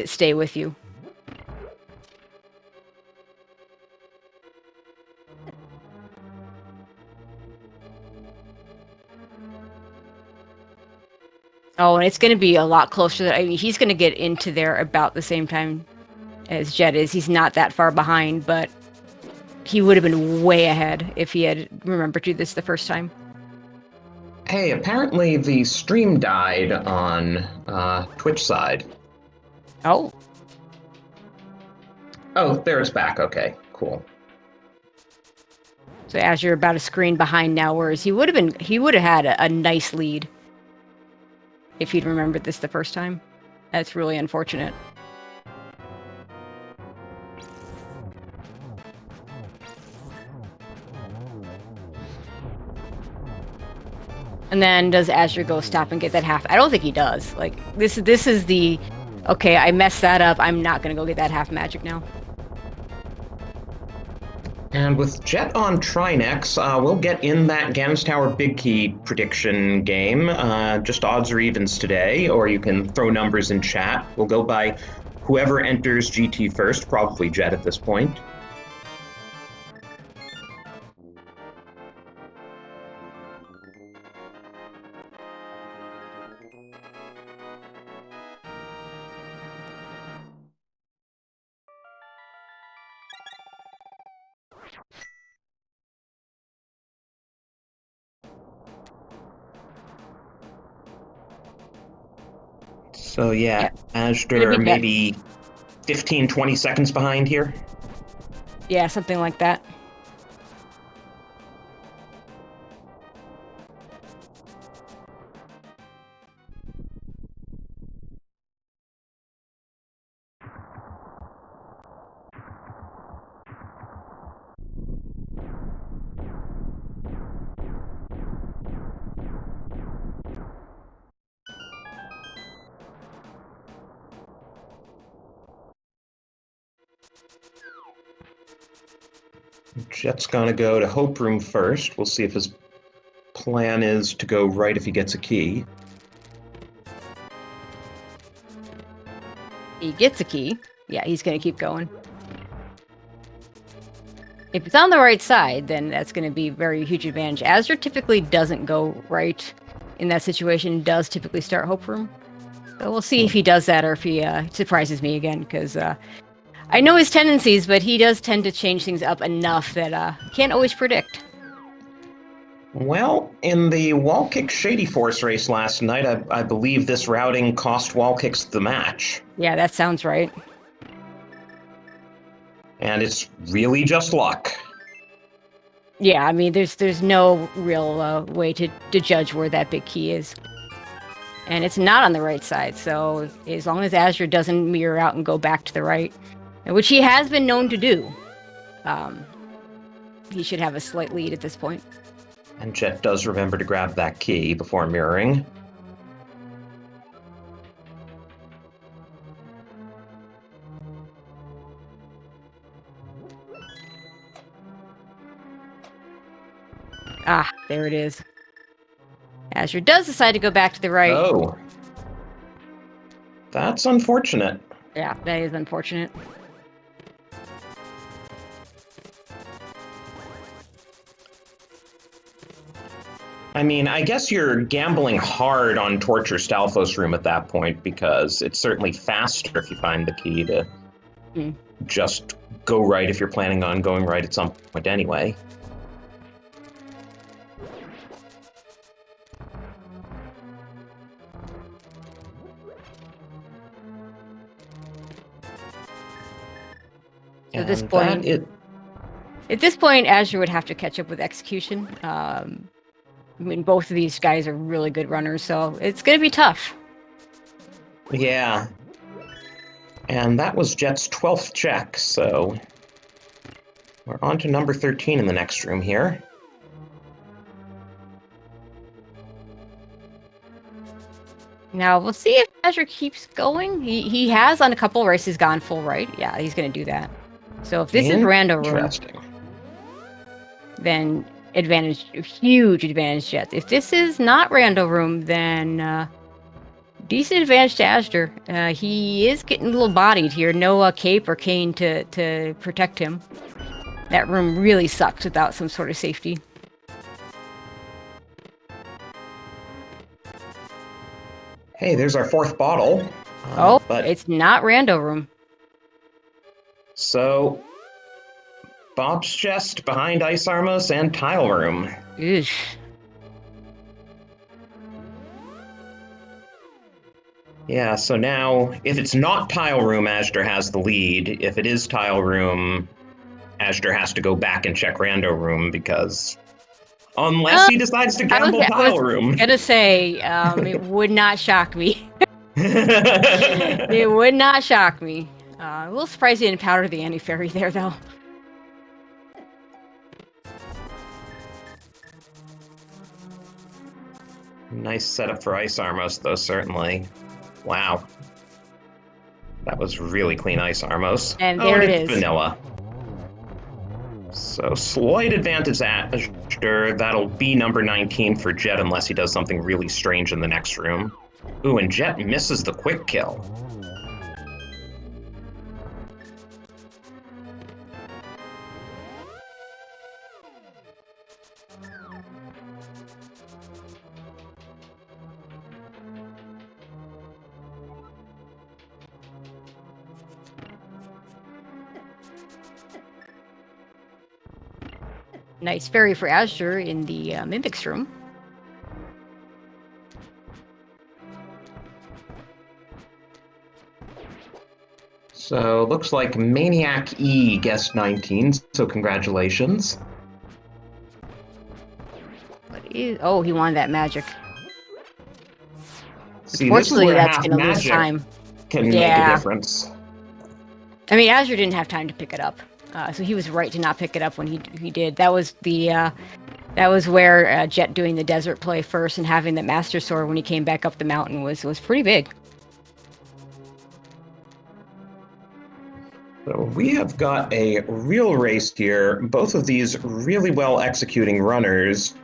stay with you. Oh, and it's going to be a lot closer. I mean, he's going to get into there about the same time as Jet is. He's not that far behind, but he would have been way ahead if he had remembered to do this the first time. Hey, apparently the stream died on Twitch side. Oh. Oh, there it's back. Okay, cool. So as you're about a screen behind now, whereas he would have had a nice lead if he'd remembered this the first time. That's really unfortunate. And then does Azure go stop and get that half? I don't think he does. Like this is the okay, I messed that up. I'm not gonna go get that half magic now. And with Jet on Trinex, we'll get in that Ganon's Tower Big Key prediction game. Just odds or evens today, or you can throw numbers in chat. We'll go by whoever enters GT first, probably Jet at this point. So yeah, azder maybe 15, 20 seconds behind here. Yeah, something like that. Jet's gonna go to Hope Room first. We'll see if his plan is to go right if he gets a key. He gets a key. Yeah, he's gonna keep going. If it's on the right side, then that's going to be a very huge advantage. Azure typically doesn't go right in that situation, does typically start Hope Room. So we'll see if he does that or if he surprises me again, because I know his tendencies, but he does tend to change things up enough that can't always predict. Well, in the Wall Kick Shady Force race last night, I believe this routing cost Wall Kicks the match. Yeah, that sounds right. And it's really just luck. Yeah, I mean, there's no real way to judge where that big key is. And it's not on the right side, so as long as Azure doesn't mirror out and go back to the right, which he has been known to do, he should have a slight lead at this point. And Jet does remember to grab that key before mirroring. Ah, there it is. Azure does decide to go back to the right. Oh. That's unfortunate. Yeah, that is unfortunate. I mean, I guess you're gambling hard on Torture Stalfos Room at that point, because it's certainly faster if you find the key to just go right if you're planning on going right at some point anyway. At this point, Azure would have to catch up with execution. I mean, both of these guys are really good runners, so it's going to be tough. Yeah. And that was Jet's 12th check, so we're on to number 13 in the next room here. Now, we'll see if Azure keeps going. He has on a couple races gone full right. Yeah, he's going to do that. So if this is Rando Room, then huge advantage Jets. If this is not Rando Room, then Decent advantage to azder. He is getting a little bodied here. No cape or cane to protect him. That room really sucks without some sort of safety. Hey, there's our fourth bottle. But it's not rando room. So, Bob's chest behind Ice Armos and Tile Room. Eesh. Yeah, so now, if it's not Tile Room, azder has the lead. If it is Tile Room, azder has to go back and check Rando Room, because unless he decides to gamble Tile Room. I was gonna say, it would not shock me. It would not shock me. A little surprised he didn't powder the anti-fairy there, though. Nice setup for Ice Armos, though, certainly. Wow. That was really clean Ice Armos. And there it is. Vanilla. So, slight advantage azder. That'll be number 19 for Jet, unless he does something really strange in the next room. Ooh, and Jet misses the quick kill. Nice fairy for azder in the Mimic's room. So, looks like Maniac E guessed 19, so congratulations. Oh, he wanted that magic. See, Unfortunately, that's going to lose time. Can make a difference. I mean, azder didn't have time to pick it up, so he was right to not pick it up when he did. That was where Jet doing the desert play first and having the Master Sword when he came back up the mountain was pretty big. So we have got a real race here. Both of these really well executing runners.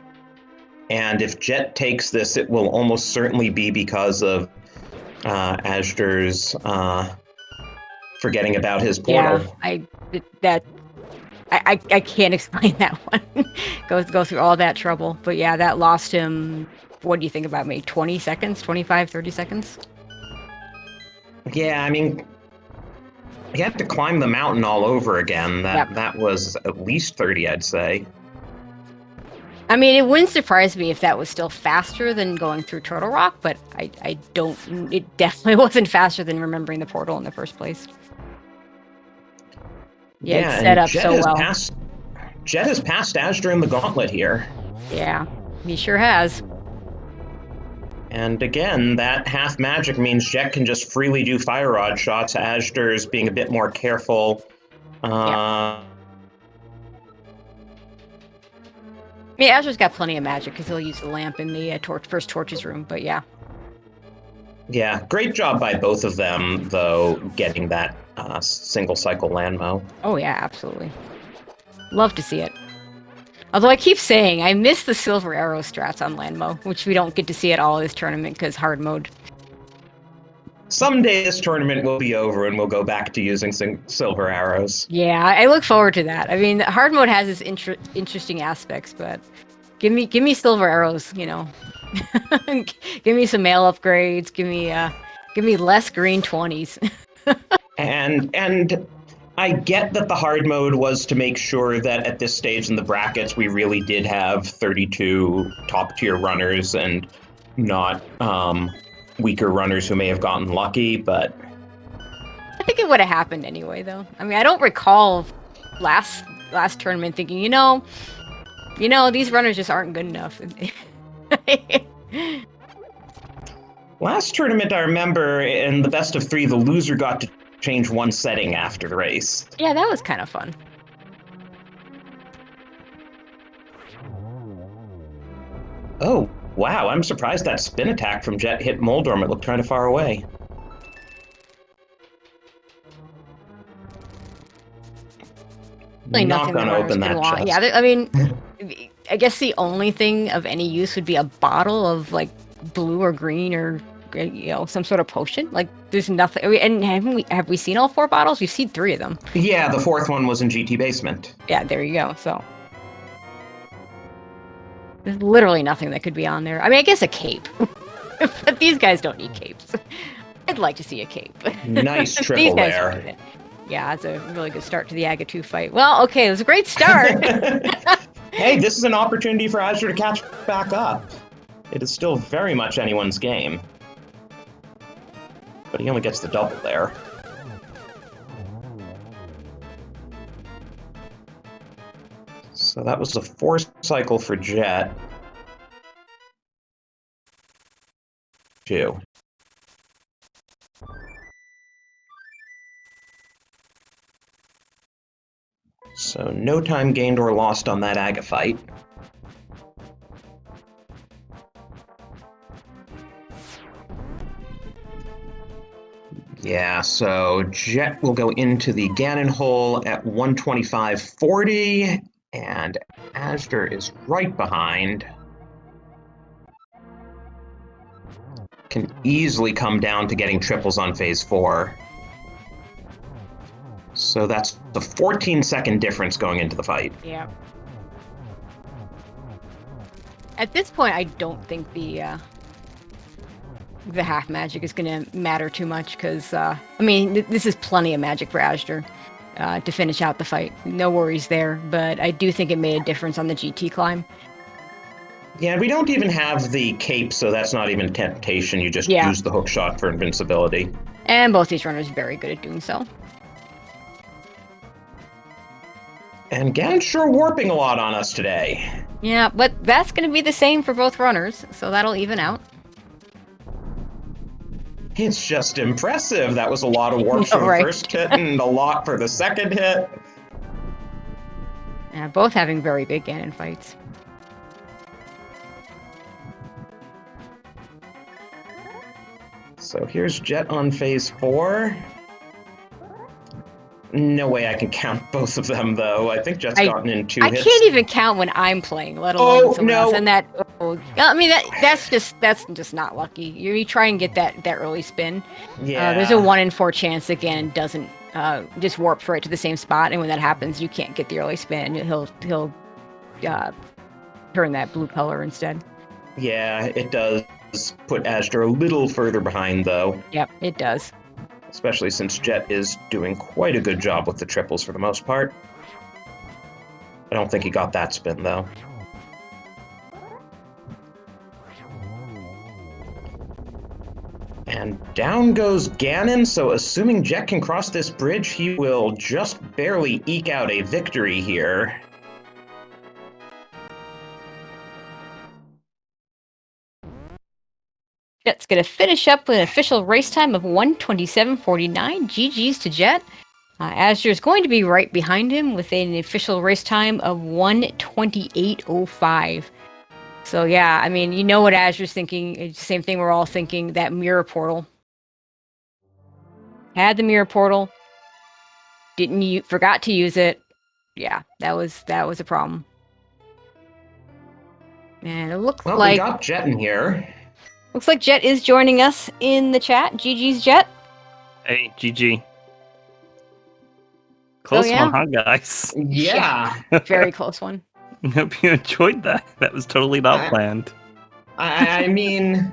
And if Jet takes this, it will almost certainly be because of azder's forgetting about his portal. Yeah, I can't explain that one. go through all that trouble. But yeah, that lost him, what do you think about me? 20 seconds? 25, 30 seconds? Yeah, I mean, he had to climb the mountain all over again. That was at least 30, I'd say. I mean, it wouldn't surprise me if that was still faster than going through Turtle Rock, but I don't. It definitely wasn't faster than remembering the portal in the first place. Yeah, it's set up so well. Jet has passed azder in the gauntlet here. Yeah, he sure has. And again, that half magic means Jet can just freely do fire rod shots. azder's being a bit more careful. Yeah, azder's got plenty of magic because he'll use the lamp in the first torches room, but yeah. Yeah, great job by both of them, though, getting that single cycle landmo. Oh yeah, absolutely. Love to see it. Although I keep saying I miss the silver arrow strats on landmo, which we don't get to see at all this tournament because hard mode. Someday this tournament will be over and we'll go back to using silver arrows. Yeah, I look forward to that. I mean, hard mode has its interesting aspects, but give me silver arrows, you know. Give me some mail upgrades. Give me less green 20s. and I get that the hard mode was to make sure that at this stage in the brackets we really did have 32 top tier runners and not weaker runners who may have gotten lucky, but I think it would have happened anyway, though. I mean, I don't recall last tournament thinking, you know, these runners just aren't good enough. Last tournament, I remember in the best of 3, the loser got to change one setting after the race. Yeah, that was kind of fun. Oh, wow, I'm surprised that spin attack from Jet hit Moldorm. It looked kind of far away. Not going to open that chest. Yeah, I mean, I guess the only thing of any use would be a bottle of, like, blue or green or some sort of potion. Like, there's nothing. And have we seen all 4 bottles? We've seen 3 of them. Yeah, the 4th one was in GT Basement. Yeah, there you go. So there's literally nothing that could be on there. I mean, I guess a cape, but these guys don't need capes. I'd like to see a cape. Nice triple there. Yeah, it's a really good start to the Aga 2 fight. Well, okay, it was a great start. Hey, this is an opportunity for azder to catch back up. It is still very much anyone's game. But he only gets the double there. So that was a 4 cycle for Jet. 2. So no time gained or lost on that Aga fight. Yeah, so Jet will go into the Ganon hole at 125.40, and azder is right behind. Can easily come down to getting triples on phase 4. So that's the 14-second difference going into the fight. Yeah. At this point, I don't think the half magic is going to matter too much because, I mean, this is plenty of magic for azder to finish out the fight. No worries there, but I do think it made a difference on the GT climb. Yeah, we don't even have the cape, so that's not even a temptation. You just use the hook shot for invincibility. And both these runners are very good at doing so. And Ganon's sure warping a lot on us today. Yeah, but that's going to be the same for both runners, so that'll even out. It's just impressive. That was a lot of warps for the first hit and a lot for the second hit. Yeah, both having very big Ganon fights. So here's Jet on phase 4. No way I can count both of them, though. I think Jet's gotten in 2 hits. I can't even count when I'm playing, let alone someone else. And that, I mean, that's just not lucky. You try and get that early spin. Yeah. There's a 1 in 4 chance that Ganon doesn't just warp right to the same spot, and when that happens, you can't get the early spin. He'll turn that blue color instead. Yeah, it does put azder a little further behind, though. Yep, it does. Especially since Jet is doing quite a good job with the triples for the most part. I don't think he got that spin, though. And down goes Ganon, so assuming Jet can cross this bridge, he will just barely eke out a victory here. Jet's going to finish up with an official race time of 1:27.49. GG's to Jet. azder is going to be right behind him with an official race time of 1:28.05. So yeah, I mean, you know what azder's thinking. It's the same thing we're all thinking, that mirror portal. Had the mirror portal. Forgot to use it. Yeah, that was a problem. And it looks like we got Jet in here. Looks like Jet is joining us in the chat. GG's Jet. Hey, GG. Close one, huh, guys? Yeah. Very close one. Hope you enjoyed that. That was totally not planned. I mean,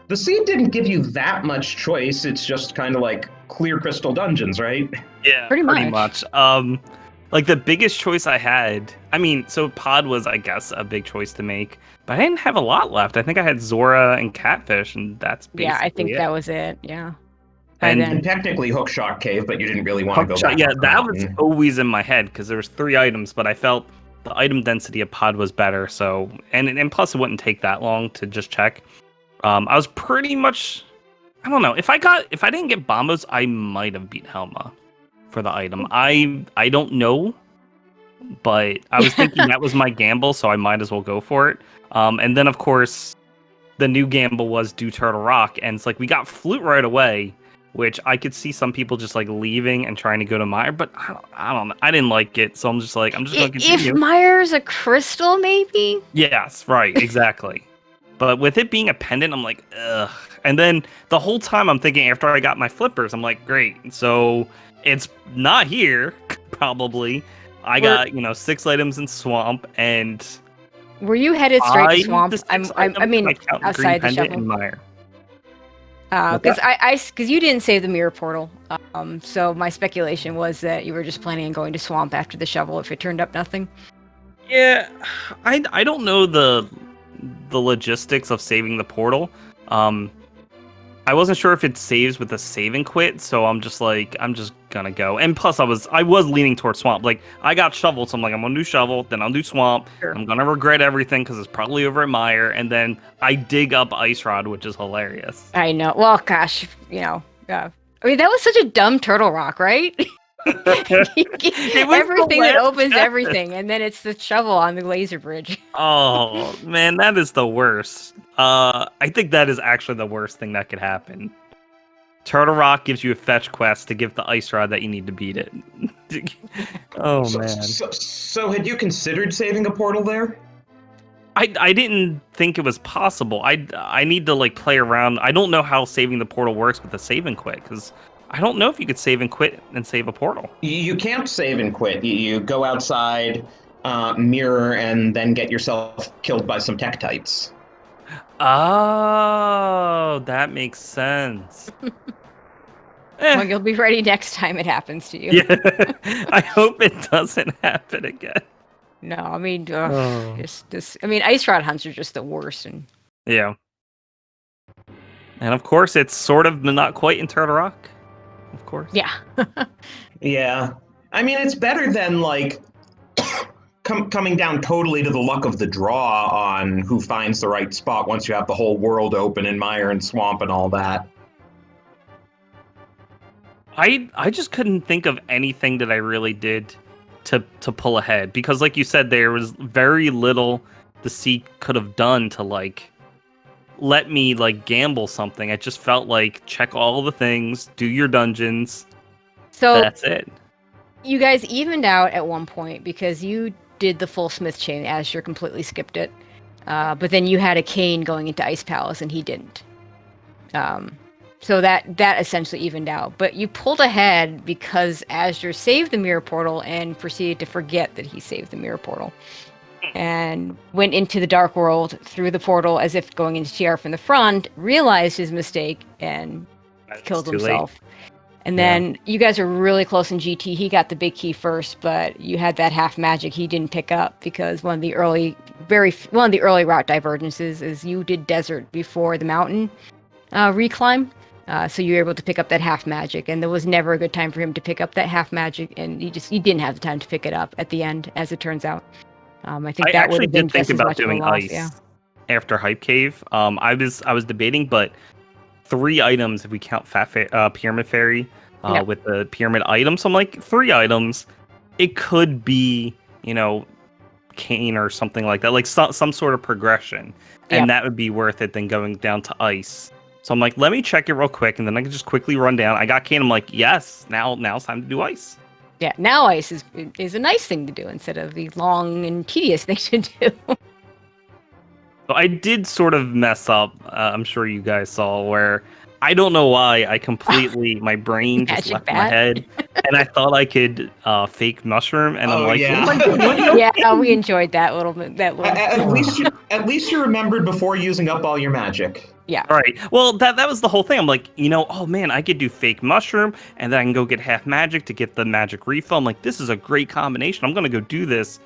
the seed didn't give you that much choice. It's just kind of like clear crystal dungeons, right? Yeah, pretty much. Like the biggest choice I had, I mean, so pod was, I guess, a big choice to make, but I didn't have a lot left. I think I had Zora and Catfish, and that's basically I think that was it. Yeah. And technically Hookshot Cave, but you didn't really want to go back. Yeah, that was always in my head because there was 3 items, but I felt the item density of pod was better. So, and plus it wouldn't take that long to just check. I was pretty much, I don't know, if I didn't get Bombos, I might have beat Helma for the item. I don't know, but I was thinking that was my gamble, so I might as well go for it. And then of course the new gamble was do Turtle Rock, and it's like we got Flute right away, which I could see some people just like leaving and trying to go to Meyer, but I don't know. I didn't like it, so I'm just going to continue. If Meyer's a crystal, maybe? Yes, right, exactly. But with it being a pendant, I'm like, ugh. And then the whole time I'm thinking after I got my flippers, I'm like, great. So it's not here, probably. I got, 6 items in Swamp and Were you headed straight to 5 Swamp? to 6 I items mean, if I count outside the Green Pendant shovel. and Mire. Because you didn't save the mirror portal. So my speculation was that you were just planning on going to Swamp after the shovel if it turned up nothing. Yeah, I don't know the logistics of saving the portal. I wasn't sure if it saves with a save and quit, so I'm just gonna go. And plus, I was leaning towards Swamp. Like I got shovel, so I'm like, I'm gonna do shovel, then I'll do Swamp. Sure. I'm gonna regret everything because it's probably over at Mire, and then I dig up Ice Rod, which is hilarious. I know. Well, gosh, I mean, that was such a dumb turtle rock, right? It was everything the that last opens step. everything, and then it's the shovel on the laser bridge. Oh man, that is the worst. I think that is actually the worst thing that could happen. Turtle Rock gives you a fetch quest to give the Ice Rod that you need to beat it. Oh man. So had you considered saving a portal there? I didn't think it was possible. I need to like play around. I don't know how saving the portal works with the save and quit because I don't know if you could save and quit and save a portal. You can't save and quit. You go outside, mirror, and then get yourself killed by some Tektites. Oh, that makes sense. Well, you'll be ready next time it happens to you. Yeah, I hope it doesn't happen again. No, I mean, Ice Rod hunts are just the worst. And yeah. And of course, it's sort of but not quite in Turtle Rock. Of course. yeah. Yeah. I mean, it's better than, like, coming down totally to the luck of the draw on who finds the right spot once you have the whole world open in Mire and Swamp and all that. I just couldn't think of anything that I really did to pull ahead because, like you said, there was very little the seat could have done to like let me like gamble something. It just felt like check all the things, do your dungeons. So that's it. You guys evened out at one point because you did the full Smith chain. Azure completely skipped it, but then you had a Kane going into Ice Palace and he didn't. So that essentially evened out. But you pulled ahead because Azure saved the mirror portal and proceeded to forget that he saved the mirror portal. And went into the dark world through the portal as if going into TR from the front, realized his mistake, and killed himself. Late. And then you guys are really close in GT. He got the big key first, but you had that half magic he didn't pick up because one of the early route divergences is you did desert before the mountain reclimb. So you were able to pick up that half magic, and there was never a good time for him to pick up that half magic, and he didn't have the time to pick it up at the end, as it turns out. I think that would have been just as much of a loss. Yeah. After Hype Cave. I was debating, but 3 items if we count Pyramid Fairy with the pyramid item. So I'm like 3 items. It could be Kane or something like that, like some sort of progression, and that would be worth it than going down to Ice. So I'm like, let me check it real quick, and then I can just quickly run down. I got Kane. I'm like, yes, now it's time to do Ice. Yeah, now Ice is a nice thing to do instead of the long and tedious thing to do. So I did sort of mess up. I'm sure you guys saw where I don't know why I completely my brain just left my head, and I thought I could fake mushroom, and I'm like, yeah. what am I doing? Yeah, we enjoyed that little bit. At least you remembered before using up all your magic. Yeah. Right. Well, that was the whole thing. I'm like, oh man, I could do fake mushroom, and then I can go get half magic to get the magic refill. I'm like, this is a great combination. I'm gonna go do this.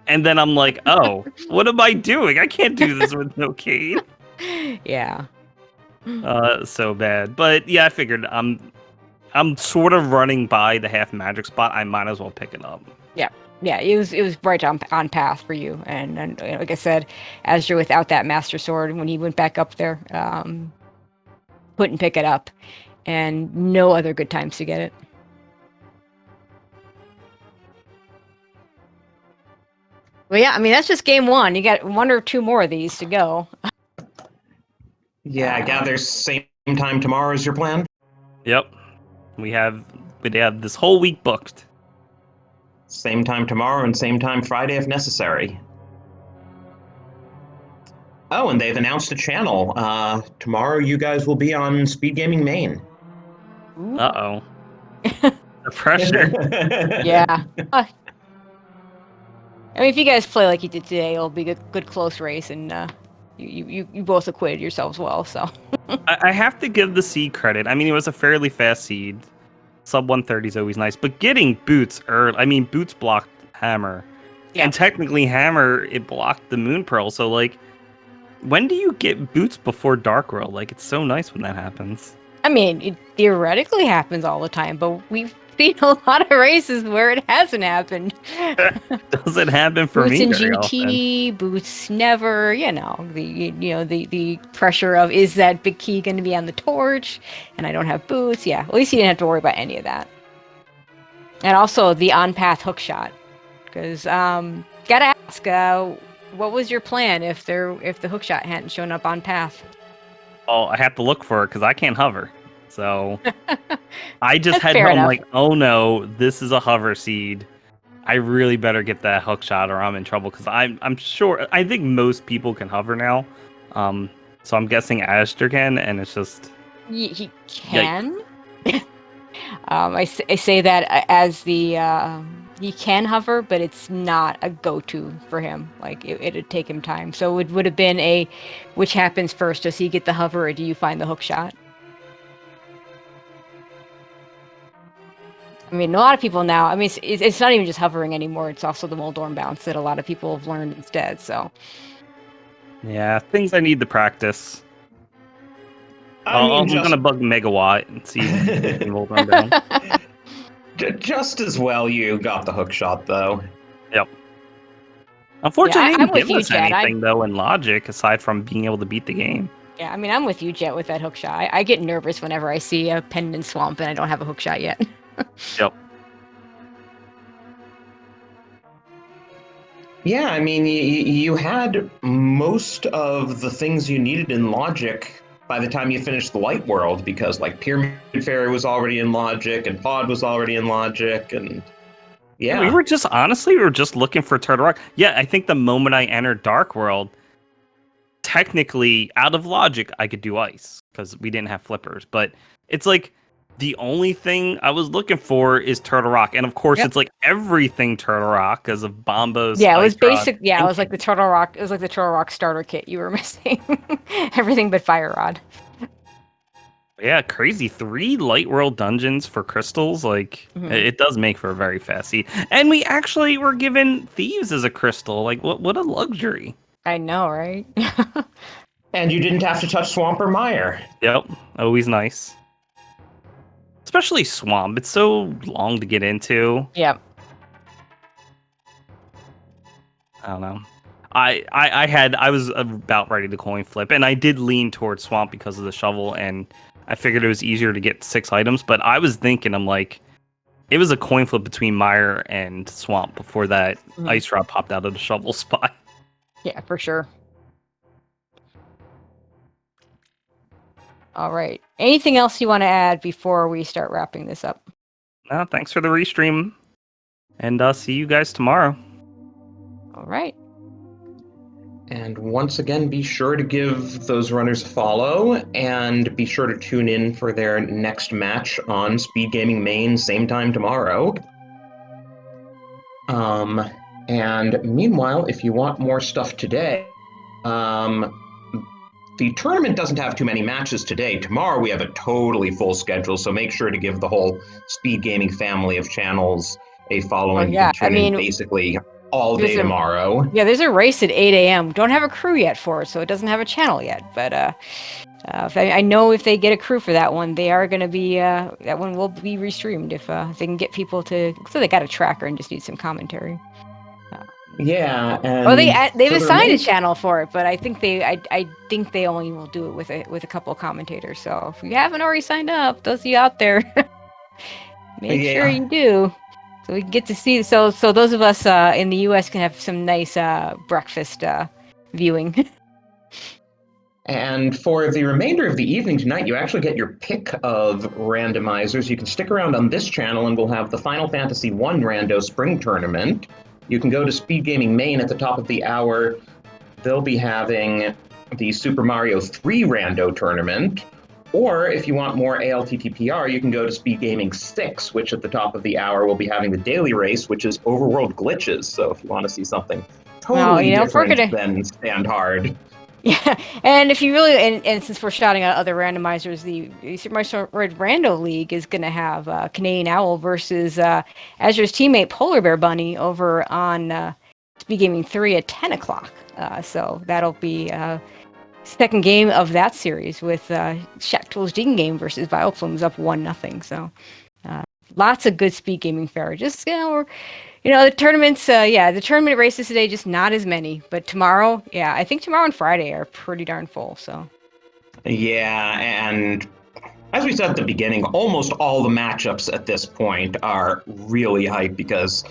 And then I'm like, oh, what am I doing? I can't do this with no Kane. Yeah. So bad. But yeah, I figured I'm sort of running by the half magic spot. I might as well pick it up. Yeah, it was right on path for you. And like I said, Azure without that Master Sword, when he went back up there, couldn't pick it up. And no other good times to get it. Well, yeah, I mean, that's just game 1. You got 1 or 2 more of these to go. Yeah, I gather same time tomorrow is your plan? Yep. We have this whole week booked. Same time tomorrow and same time Friday if necessary. Oh, and they've announced a channel. Tomorrow you guys will be on SpeedGaming Main. Uh-oh. The pressure. Yeah. I mean, if you guys play like you did today, it'll be a good close race, and you both acquitted yourselves well. So I have to give the seed credit. I mean, it was a fairly fast seed. Sub 130 is always nice, but getting boots early. I mean, boots blocked Hammer, Yeah. and technically Hammer it blocked the Moon Pearl. So like, when do you get boots before Dark World? Like, it's so nice when that happens. I mean, it theoretically happens all the time, but we've seen a lot of races where it hasn't happened. Does it happen for Boots me in very GT, boots never. The pressure of, is that big key going to be on the torch, and I don't have boots. Yeah, at least you didn't have to worry about any of that. And also the on path hook shot, because gotta ask, what was your plan if the hook shot hadn't shown up on path? Oh, I have to look for it because I can't hover. So I just That's had. fair I'm enough. like, oh no, this is a hover seed. I really better get that hook shot or I'm in trouble because I'm sure. I think most people can hover now. So I'm guessing azder can, and it's just. He can. I say that as the he can hover, but it's not a go-to for him. Like it'd take him time. So it would have been a, which happens first? Does he get the hover, or do you find the hook shot? I mean, a lot of people now. I mean, it's not even just hovering anymore. It's also the Moldorm bounce that a lot of people have learned instead. So Yeah, things I need to practice. I'm gonna bug Megawatt and see if he can hold on down. Just as well you got the hook shot, though. Yep. Unfortunately, Yeah, they I'm didn't with give you, us Jet. anything though in logic aside from being able to beat the game. Yeah, I mean, I'm with you, Jet, with that hook shot. I get nervous whenever I see a pendant swamp and I don't have a hook shot yet. Yep. Yeah, I mean, you had most of the things you needed in logic by the time you finished the light world, because like Pyramid Fairy was already in logic and Pod was already in logic, and yeah. We were just looking for Turtle Rock. Yeah, I think the moment I entered Dark World, technically out of logic, I could do ice because we didn't have flippers. But it's like the only thing I was looking for is Turtle Rock, and of course, Yep. it's like everything Turtle Rock because of Bombo's. Yeah, it was Ice Rod. basic. Yeah, it was like the Turtle Rock. It was like the Turtle Rock starter kit you were missing. Everything but Fire Rod. Yeah, crazy. 3 Light World dungeons for crystals. Like, it does make for a very fast seed. And we actually were given thieves as a crystal. Like, what a luxury. I know, right? And you didn't have to touch Swamp or Mire. Yep, always nice. Especially Swamp. It's so long to get into. Yep. I don't know. I was about ready to coin flip, and I did lean towards Swamp because of the shovel, and I figured it was easier to get 6 items, but I was thinking, I'm like, it was a coin flip between Mire and Swamp before that Ice Rod popped out of the shovel spot. Yeah, for sure. All right. Anything else you want to add before we start wrapping this up? No, thanks for the restream, and see you guys tomorrow. All right. And once again, be sure to give those runners a follow, and be sure to tune in for their next match on SpeedGaming Main, same time tomorrow. And meanwhile, if you want more stuff today, the tournament doesn't have too many matches today. Tomorrow we have a totally full schedule, so make sure to give the whole SpeedGaming family of channels a follow, and you can tune in basically all day tomorrow. Yeah, there's a race at 8 a.m. Don't have a crew yet for it, so it doesn't have a channel yet. But I know if they get a crew for that one, they are going to be that one will be restreamed if they can get people to. So they got a tracker and just need some commentary. Yeah, and well, they've assigned a channel for it, but I think I think they only will do it with a couple of commentators. So if you haven't already signed up, those of you out there, make sure you do. So we can get to see. So those of us in the U.S. can have some nice breakfast viewing. And for the remainder of the evening tonight, you actually get your pick of randomizers. You can stick around on this channel, and we'll have the Final Fantasy I Rando Spring Tournament. You can go to SpeedGaming Main at the top of the hour. They'll be having the Super Mario 3 Rando Tournament. Or if you want more ALTTPR, you can go to SpeedGaming 6, which at the top of the hour will be having the daily race, which is Overworld Glitches. So if you want to see something totally different than Stand Hard. Yeah, and if you really, and since we're shouting out other randomizers, the Super Mario Rando League is going to have Canadian Owl versus Azur's teammate Polar Bear Bunny over on SpeedGaming 3 at 10 o'clock. So that'll be second game of that series with Shacktool's Digging Game versus Bioplumes up 1-0. So lots of good SpeedGaming fare. Just, the tournaments, the tournament races today, just not as many. But tomorrow, I think tomorrow and Friday are pretty darn full. So, yeah, and as we said at the beginning, almost all the matchups at this point are really hyped because,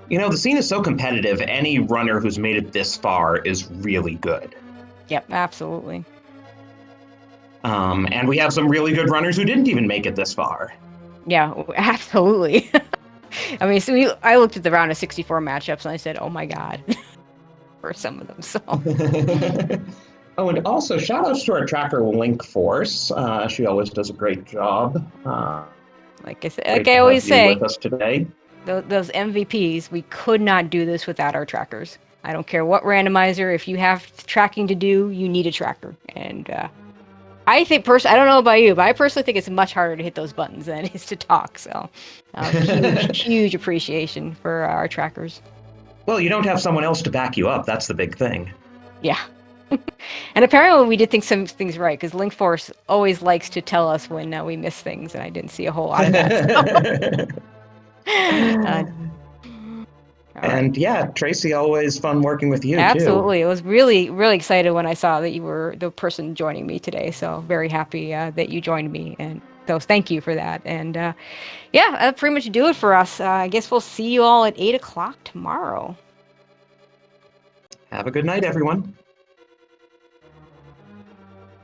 the scene is so competitive. Any runner who's made it this far is really good. Yep, absolutely. And we have some really good runners who didn't even make it this far. Yeah, absolutely. I mean, I looked at the round of 64 matchups and I said, "Oh my god," for some of them. So. Oh, and also shout outs to our tracker Link Force. She always does a great job. Like I always say, with us today. Those MVPs, we could not do this without our trackers. I don't care what randomizer. If you have tracking to do, you need a tracker. And I think I don't know about you, but I personally think it's much harder to hit those buttons than it is to talk. So huge appreciation for our trackers. Well, you don't have someone else to back you up. That's the big thing. Yeah. And apparently we did some things right, because Link Force always likes to tell us when we miss things, and I didn't see a whole lot of that. And yeah, Tracy, always fun working with you. Absolutely. Too. I was really, really excited when I saw that you were the person joining me today. So very happy that you joined me. And so thank you for that. And that'll pretty much do it for us. I guess we'll see you all at 8 o'clock tomorrow. Have a good night, everyone.